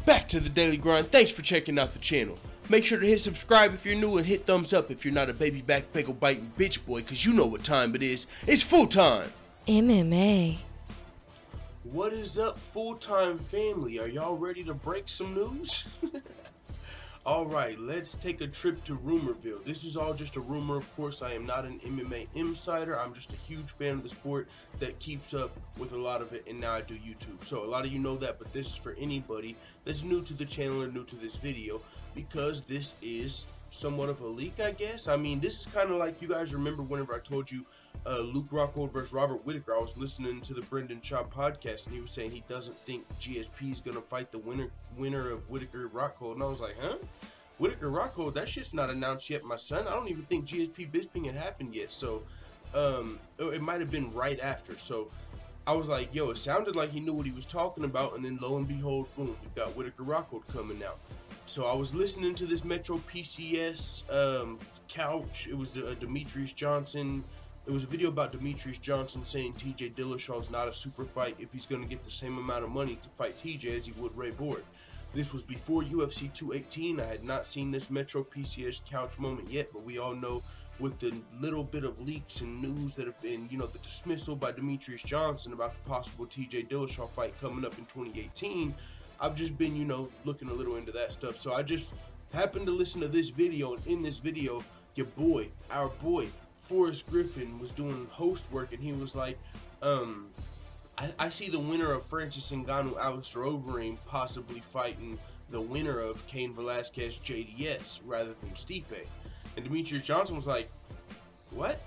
back to the Daily Grind. Thanks for checking out the channel. Make sure to hit subscribe if you're new and hit thumbs up if you're not a baby back bagel biting bitch boy, cause you know what time it is. It's full time. MMA. What is up, full-time family? Are y'all ready to break some news? Alright, let's take a trip to Rumorville. This is all just a rumor, of course. I am not an MMA insider. I'm just a huge fan of the sport that keeps up with a lot of it, and now I do YouTube. So a lot of you know that, but this is for anybody that's new to the channel or new to this video, because this is somewhat of a leak, I guess. I mean, this is kind of like, you guys remember whenever I told you Luke Rockhold versus Robert Whittaker. I was listening to the Brendan Schaub podcast, and he was saying he doesn't think GSP is gonna fight the winner of Whittaker Rockhold, and I was like, huh? Whittaker Rockhold? That shit's not announced yet, my son. I don't even think GSP Bisping had happened yet. So it might have been right after. So I was like, yo, it sounded like he knew what he was talking about, and then lo and behold, boom, we've got Whittaker Rockhold coming out. So I was listening to this Metro PCS couch. It was Demetrius Johnson. It was a video about Demetrius Johnson saying TJ Dillashaw's not a super fight if he's going to get the same amount of money to fight TJ as he would Ray Borg. This was before UFC 218. I had not seen this Metro PCS couch moment yet, but we all know with the little bit of leaks and news that have been, you know, the dismissal by Demetrius Johnson about the possible TJ Dillashaw fight coming up in 2018, I've just been, you know, looking a little into that stuff. So I just happened to listen to this video, and in this video, your boy, our boy, Forrest Griffin was doing host work, and he was like, I see the winner of Francis Ngannou, Alistair Overeem, possibly fighting the winner of Cain Velasquez, JDS, rather than Stipe. And Demetrius Johnson was like, what?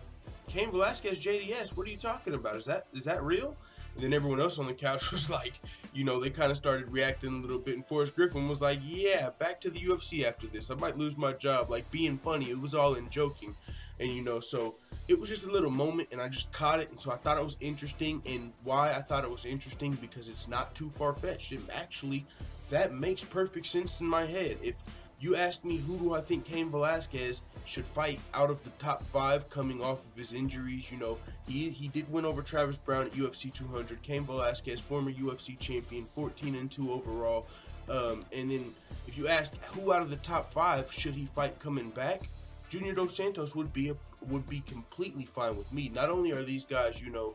Cain Velasquez, JDS? What are you talking about? Is that real? And then everyone else on the couch was like, you know, they kind of started reacting a little bit. And Forrest Griffin was like, yeah, back to the UFC after this. I might lose my job. Like, being funny. It was all in joking. And, you know, so it was just a little moment, and I just caught it. And so I thought it was interesting. And why I thought it was interesting, because it's not too far-fetched. And actually, that makes perfect sense in my head. If you asked me who do I think Cain Velasquez should fight out of the top 5 coming off of his injuries, you know, he did win over Travis Brown at UFC 200. Cain Velasquez, former UFC champion, 14-2 overall. And then if you asked who out of the top 5 should he fight coming back, Junior Dos Santos would be completely fine with me. Not only are these guys, you know,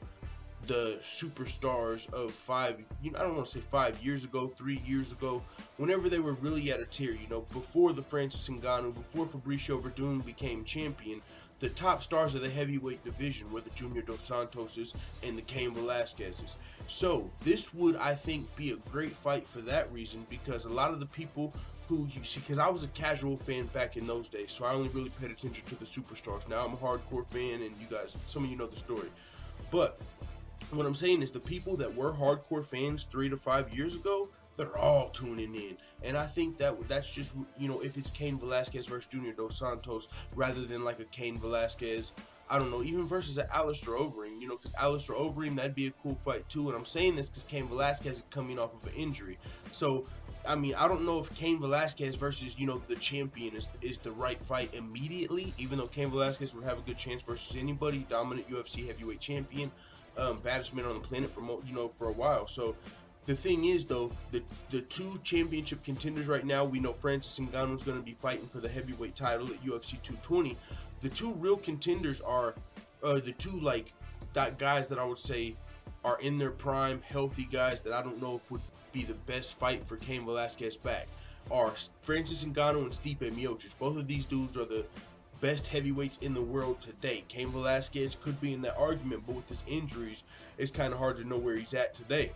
the superstars of 5, you know, I don't want to say 5 years ago, 3 years ago, whenever they were really at a tier, you know, before the Francis Ngannou, before Fabricio Verdun became champion, the top stars of the heavyweight division were the Junior Dos Santoses and the Cain Velasquezes. So this would, I think, be a great fight for that reason, because a lot of the people who you see, because I was a casual fan back in those days, so I only really paid attention to the superstars. Now I'm a hardcore fan, and you guys, some of you know the story. But what I'm saying is, the people that were hardcore fans 3 to 5 years ago, they're all tuning in. And I think that's just, you know, if it's Cain Velasquez versus Junior Dos Santos, rather than like a Cain Velasquez, I don't know, even versus an Alistair Overeem, you know, because Alistair Overeem, that'd be a cool fight too. And I'm saying this because Cain Velasquez is coming off of an injury. So, I mean, I don't know if Cain Velasquez versus, you know, the champion is the right fight immediately, even though Cain Velasquez would have a good chance versus anybody, dominant UFC heavyweight champion, baddest man on the planet for, you know, for a while. So the thing is, though, the 2 championship contenders right now, we know Francis Ngannou is going to be fighting for the heavyweight title at UFC 220. The 2 real contenders are the 2, like, guys that I would say are in their prime, healthy guys that I don't know if would be the best fight for Cain Velasquez back, are Francis Ngannou and Stipe Miocic. Both of these dudes are the best heavyweights in the world today. Cain Velasquez could be in that argument, but with his injuries, it's kind of hard to know where he's at today.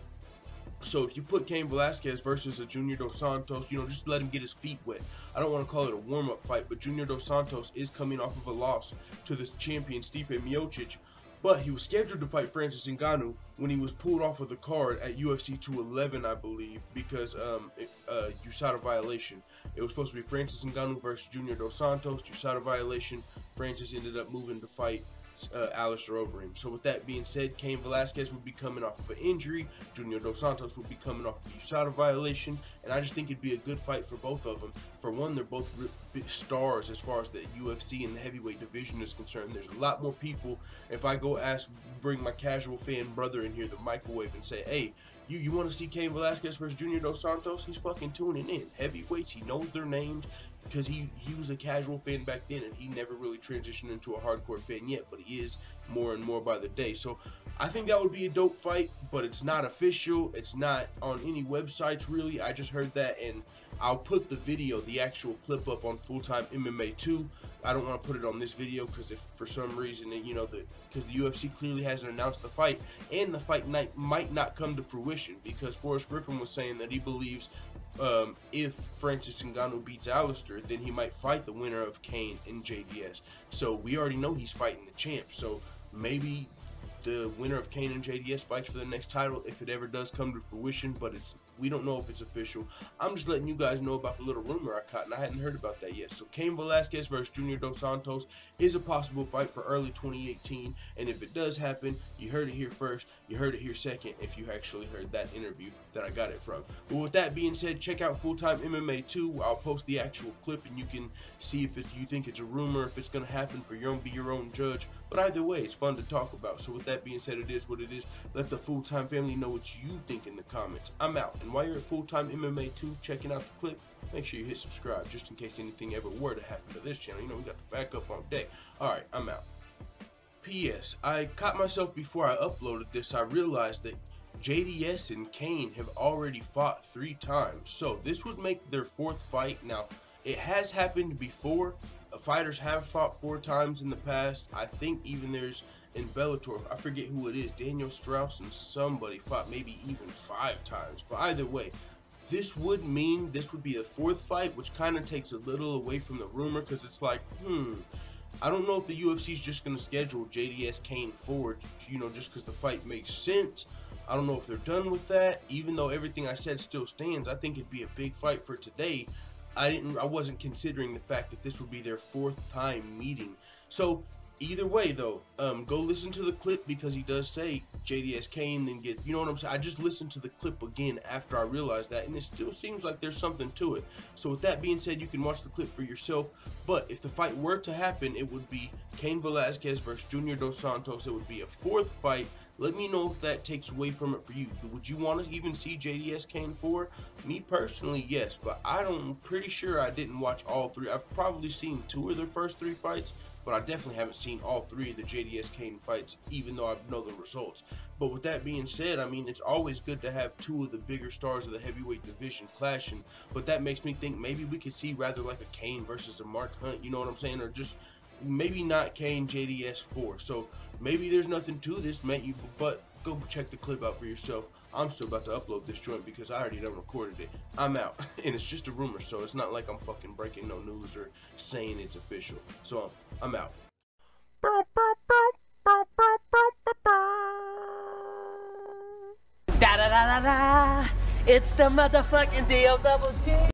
So if you put Cain Velasquez versus a Junior Dos Santos, you know, just let him get his feet wet. I don't want to call it a warm-up fight, but Junior Dos Santos is coming off of a loss to the champion Stipe Miocic, but he was scheduled to fight Francis Ngannou when he was pulled off of the card at UFC 211, I believe, because USADA violation. It was supposed to be Francis Ngannou versus Junior Dos Santos, USADA violation. Francis ended up moving to fight Alistair Overeem. So with that being said, Cain Velasquez would be coming off of an injury. Junior Dos Santos would be coming off of a USADA violation. And I just think it'd be a good fight for both of them. For one, they're both big stars as far as the UFC and the heavyweight division is concerned. There's a lot more people. If I go bring my casual fan brother in here, the microwave, and say, hey, you want to see Cain Velasquez versus Junior Dos Santos? He's fucking tuning in. Heavyweights, he knows their names because he was a casual fan back then, and he never really transitioned into a hardcore fan yet, but he is more and more by the day. So I think that would be a dope fight, but it's not official. It's not on any websites really. I just heard that, and I'll put the video, the actual clip, up on Full-Time MMA 2. I don't want to put it on this video because if for some reason, because the UFC clearly hasn't announced the fight, and the fight night might not come to fruition, because Forrest Griffin was saying that he believes if Francis Ngannou beats Alistair, then he might fight the winner of Cain and JDS. So we already know he's fighting the champ. So maybe the winner of Cain and JDS fights for the next title if it ever does come to fruition, but we don't know if it's official. I'm just letting you guys know about the little rumor I caught, and I hadn't heard about that yet. So Cain Velasquez versus Junior Dos Santos is a possible fight for early 2018, and if it does happen, you heard it here first, you heard it here second, if you actually heard that interview that I got it from. But with that being said, check out Full-Time MMA 2. I'll post the actual clip, and you can see if you think it's a rumor, if it's going to happen for be your own judge. But either way, it's fun to talk about. So with that being said, it is what it is. Let the Full-Time family know what you think in the comments. I'm out. And while you're at Full-Time MMA 2 checking out the clip, make sure you hit subscribe just in case anything ever were to happen to this channel. We got the backup on deck. Alright, I'm out. P.S. I caught myself before I uploaded this. I realized that JDS and Cain have already fought 3 times. So this would make their 4th fight. Now, it has happened before. Fighters have fought 4 times in the past. I think even there's in Bellator, I forget who it is, Daniel Strauss and somebody fought maybe even 5 times. But either way, this would mean this would be the 4th fight, which kind of takes a little away from the rumor, because it's like, I don't know if the UFC is just going to schedule JDS Cain forward, just because the fight makes sense. I don't know if they're done with that. Even though everything I said still stands, I think it'd be a big fight for today. I wasn't considering the fact that this would be their 4th time meeting. So either way though, go listen to the clip, because he does say JDS Cain, then get, you know what I'm saying? I just listened to the clip again after I realized that, and it still seems like there's something to it. So with that being said, you can watch the clip for yourself. But if the fight were to happen, it would be Cain Velasquez versus Junior Dos Santos. It would be a 4th fight. Let me know if that takes away from it for you. Would you want to even see JDS Cain 4? Me personally, yes, but I'm pretty sure I didn't watch all 3. I've probably seen 2 of their first 3 fights, but I definitely haven't seen all 3 of the JDS Cain fights, even though I know the results. But with that being said, I mean, it's always good to have 2 of the bigger stars of the heavyweight division clashing, but that makes me think maybe we could see rather like a Cain versus a Mark Hunt, you know what I'm saying? Or just maybe not Cain JDS 4. So maybe there's nothing to this, but go check the clip out for yourself. I'm still about to upload this joint because I already done recorded it. I'm out. And it's just a rumor, so it's not like I'm fucking breaking no news or saying it's official. So I'm out. Da da da da da. It's the motherfucking DOWG.